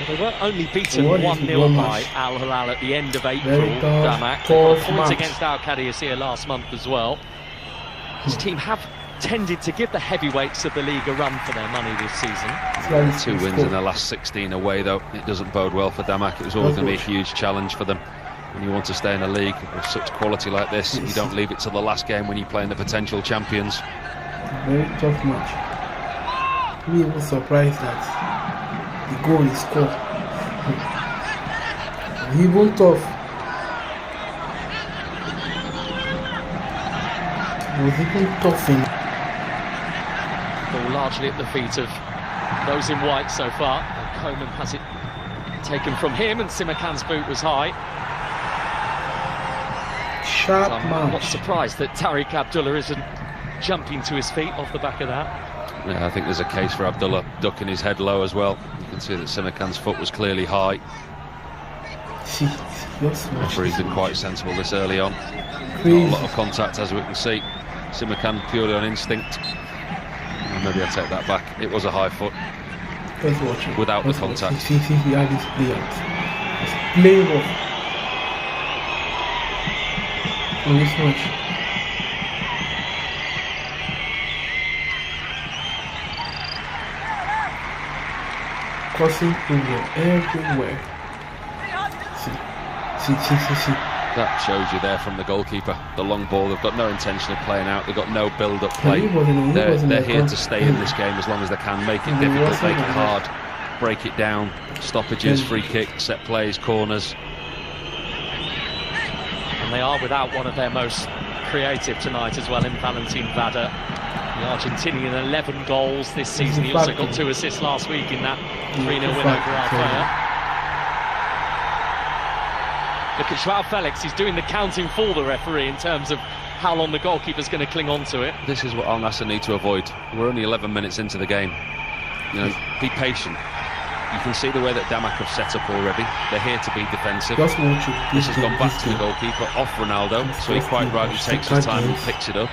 They were only beaten 1-0 by Al Hilal at the end of April, Damak. They got points against Al Qadisiyah last month as well. This team have tended to give the heavyweights of the league a run for their money this season. 2 wins in their last 16 away, though. It doesn't bode well for Damak. It was always going to be a huge challenge for them. When you want to stay in a league with such quality like this, you don't leave it to the last game when you're playing the potential champions. Very tough match. We were surprised that the goal is scored. Even tough. It was even tough in. Ball largely at the feet of those in white so far. Coman has it taken from him, and Simakan's boot was high. Sharp so I'm not surprised that Tariq Abdullah isn't jumping to his feet off the back of that. Yeah, I think there's a case for Abdullah ducking his head low as well. You can see that Simakan's foot was clearly high. Referee's been quite sensible this early on. Not a lot of contact, as we can see. Simakan purely on instinct. Maybe I take that back. It was a high foot. Without the contact. See, how this play out. It's playing off. On this match. Causing problem everywhere. See. That shows you there from the goalkeeper. The long ball, they've got no intention of playing out. They've got no build-up play. They're here to stay in this game as long as they can. Make it difficult, make it hard, break it down. Stoppages, free kicks, set plays, corners. And they are without one of their most creative tonight as well in Valentin Vada. The Argentinian, 11 goals this season. He also got 2 assists last week in that 3-0 win over Alfea. Look at Joao Felix, he's doing the counting for the referee in terms of how long the goalkeeper's going to cling on to it. This is what Al Nassr need to avoid. We're only 11 minutes into the game. You know, be patient. You can see the way that Damak have set up already. They're here to be defensive. This has gone back to the goalkeeper, off Ronaldo, so he quite rightly takes his time and picks it up.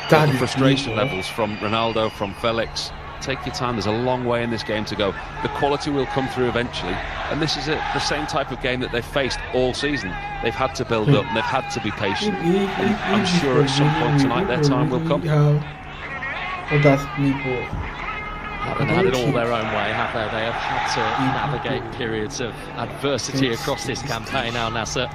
The frustration levels from Ronaldo, from Felix. Take your time, there's a long way in this game to go. The quality will come through eventually, and this is the same type of game that they've faced all season. They've had to build up, and they've had to be patient, and I'm sure at some point tonight their time will come. Haven't had it all their own way, have they? They have had to navigate periods of adversity across this campaign, Al Nassr.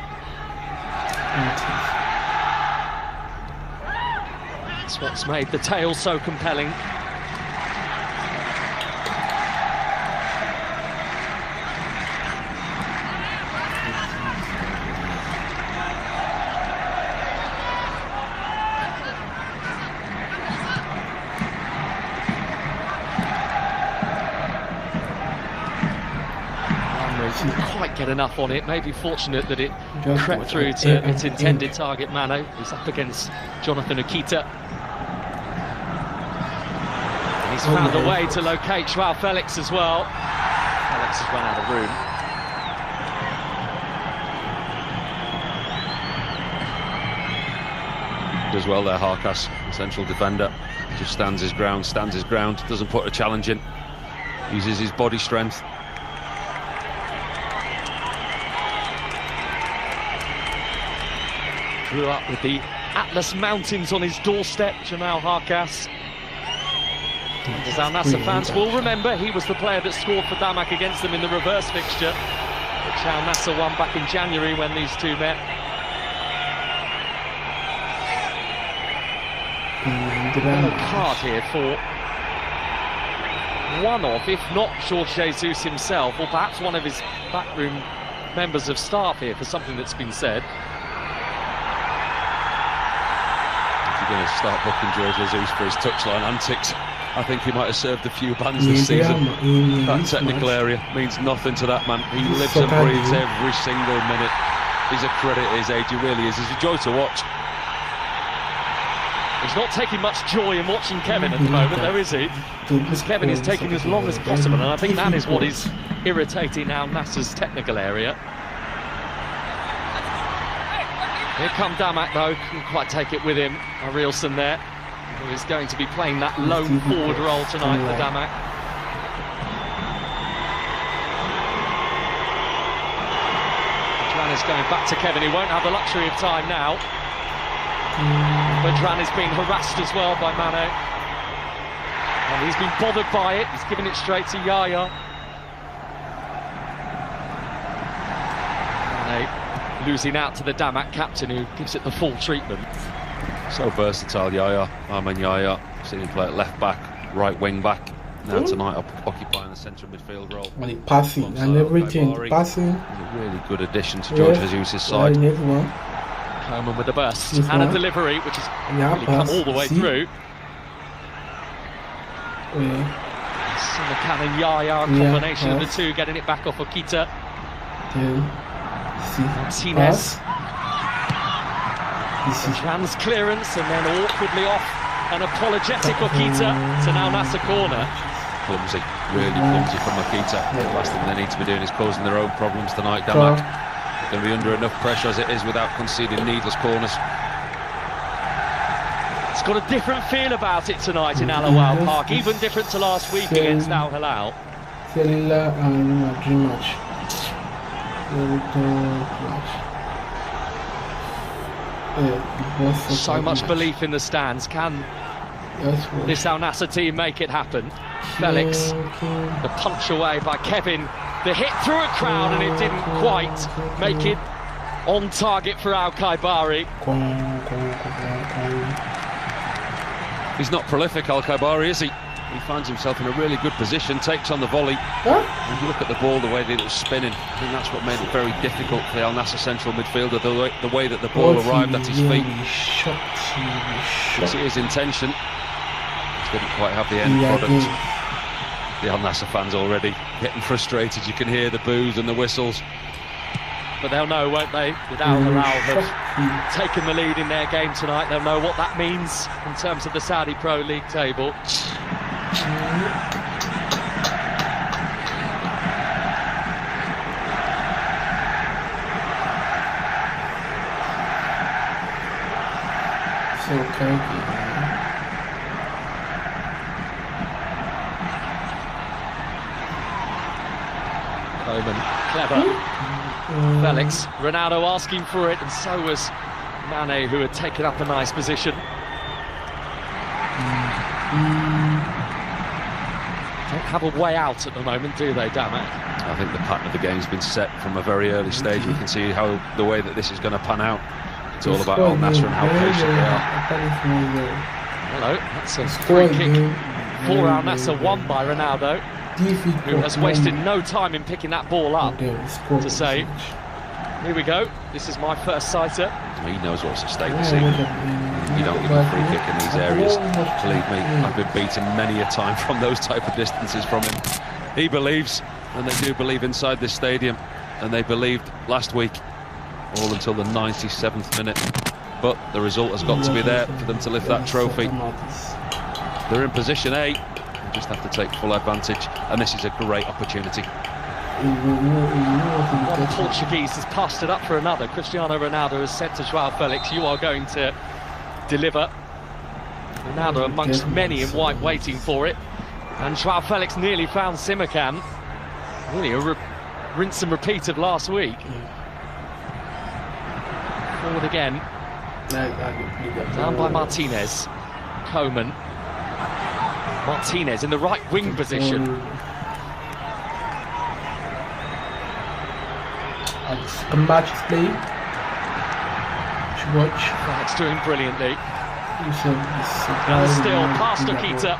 That's what's made the tale so compelling. Didn't quite get enough on it. Maybe fortunate that it crept through to its intended target. Mano, who's up against Jonathan Okita. And he's found a way to locate Joao Felix as well. Felix has run out of room. Does well there, Harkas, the central defender. Just stands his ground, doesn't put a challenge in. Uses his body strength. Grew up with the Atlas Mountains on his doorstep, Jamal Harkas. As Al Nassr fans will remember, he was the player that scored for Damak against them in the reverse fixture, which Al Nassr won back in January when these two met. A card here for one of, if not Jorge Jesus himself, or perhaps one of his backroom members of staff here for something that's been said. Going to start booking Jorge Jesus for his touchline antics. I think he might have served a few bans this season. That technical area means nothing to that man. He lives and breathes every single minute. He's a credit at his age, he really is. He's a joy to watch. He's not taking much joy in watching Kevin at the moment, though, is he? Because Kevin is taking as long as possible, and I think that is what is irritating Al Nassr's technical area. Here come Damak, though, couldn't quite take it with him. Arielson there, who is going to be playing that lone forward role tonight for Damak. is going back to Kevin. He won't have the luxury of time now. Vedran is being harassed as well by Mane. And he's been bothered by it. He's given it straight to Yaya. Mane losing out to the Damak captain, who gives it the full treatment. So versatile, Yaya. Yaya. Seen him play at left back, right wing back. Now tonight occupying the centre of midfield role. And the passing and everything. Passing. A really good addition to George Jesus' side. Coleman with a burst and a delivery, which has really come all the way through. Simakan and Yaya, a combination of the two, getting it back off Okita. Martinez. Vedran's clearance and then awkwardly off. An apologetic Okita to now Nasa corner. Clumsy, really clumsy from Okita. The last thing they need to be doing is causing their own problems tonight. Damak going to be under enough pressure as it is without conceding needless corners. It's got a different feel about it tonight in Al Hilal Park, even different to last week against Al Hilal. Dream match. So much belief in the stands. Can this Al Nassr team make it happen? Felix, the punch away by Kevin, the hit through a crowd, and it didn't quite make it on target for Al Khaibari. He's not prolific, Al Khaibari, is he? He finds himself in a really good position, takes on the volley. And you look at the ball, the way that it was spinning, I think that's what made it very difficult for the Al Nassr central midfielder, the way that the ball arrived at his feet. You see his intention. Didn't quite have the end product. The Al Nassr fans already getting frustrated. You can hear the boos and the whistles. But they'll know, won't they? With Al Hilal have taken the lead in their game tonight, they'll know what that means in terms of the Saudi Pro League table. So cranky. Coleman, clever. Felix, Ronaldo asking for it, and so was Mane, who had taken up a nice position. Don't have a way out at the moment, do they, Damak? I think the pattern of the game's been set from a very early stage. We can see how the way that this is going to pan out. It's all about Al Nassr and how patient they are. Hello, that's a free kick for Al Nassr, won by Ronaldo, who has wasted no time in picking that ball up to say, here we go, this is my first sighter. He knows what's at stake this evening. You don't give a free kick in these areas. Believe me, I've been beaten many a time from those type of distances from him. He believes, and they do believe inside this stadium, and they believed last week, all until the 97th minute. But the result has got to be there for them to lift that trophy. They're in position A. Just have to take full advantage, and this is a great opportunity. One Portuguese has passed it up for another. Cristiano Ronaldo has said to João Felix, you are going to deliver. Ronaldo amongst many in white waiting for it, and João Felix nearly found Simakan. Really a rinse and repeat of last week. Forward again, down by Martinez. Coleman. Martinez in the right wing position. Match play. Watch. That's doing brilliantly. And still past Okita.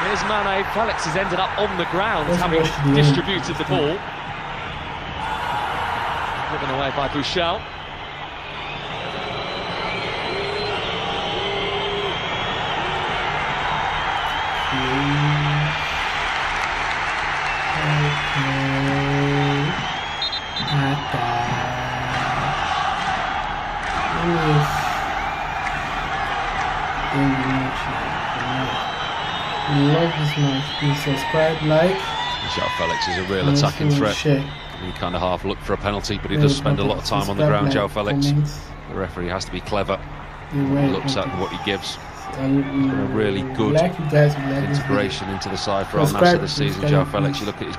Here's Mane. Felix has ended up on the ground, having distributed the ball. Given away by Bouchel. Love this match. Please subscribe, like. João Felix is a real attacking threat. He kind of half looked for a penalty, but he does spend a lot of time on the ground, João Felix. The referee has to be clever. He looks at what he gives. A really good integration into the side for Al Nassr this season, João Felix. You look at his